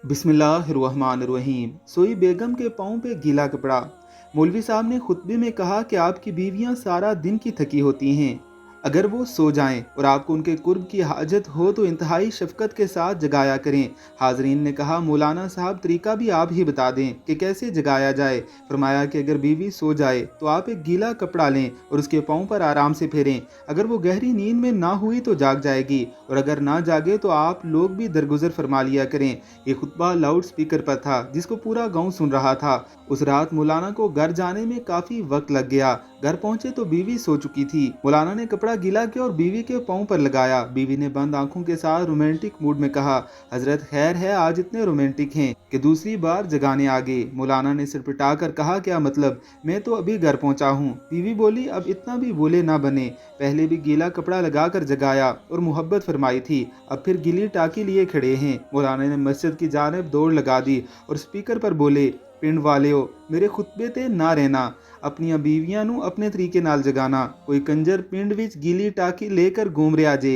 बिस्मिल्लाहिर्रहमानिर्रहीम। सोई बेगम के पाँव पे गीला कपड़ा। मौलवी साहब ने खुतबे में कहा कि आपकी बीवियां सारा दिन की थकी होती हैं। अगर वो सो जाएं और आपको उनके कुर्ब की हाजत हो तो इंतहाई शफकत के साथ जगाया करें। हाजरीन ने कहा, मौलाना साहब तरीका भी आप ही बता दें कि कैसे जगाया जाए। फरमाया कि अगर बीवी सो जाए तो आप एक गीला कपड़ा लें और उसके पाँव पर आराम से फेरें। अगर वो गहरी नींद में ना हुई तो जाग जाएगी, और अगर ना जागे तो आप लोग भी दरगुजर फरमा लिया करें। ये खुतबा लाउड स्पीकर पर था, जिसको पूरा गांव सुन रहा था। उस रात मौलाना को घर जाने में काफी वक्त लग गया। घर पहुंचे तो बीवी सो चुकी थी। मौलाना ने कपड़ा गीला किया और बीवी के पाँव पर लगाया। बीवी ने बंद आंखों के साथ रोमांटिक मूड में कहा, हजरत खैर है, आज इतने रोमांटिक हैं कि दूसरी बार जगाने आ गए। मौलाना ने सिर पिटाकर कहा, क्या मतलब, मैं तो अभी घर पहुंचा हूँ। बीवी बोली, अब इतना भी बोले ना बने, पहले भी गीला कपड़ा लगाकर जगाया और मोहब्बत फरमाई थी, अब फिर गीली टाकी लिए खड़े हैं। मौलाना ने मस्जिद की जानिब दौड़ लगा दी और स्पीकर पर बोले, पिंड वालियो, मेरे खुतबे ते ना रहना, अपनी बीवियां नू अपने तरीके नाल जगाना। कोई कंजर पिंड विच गीली टाकी लेकर घूम रहा जे।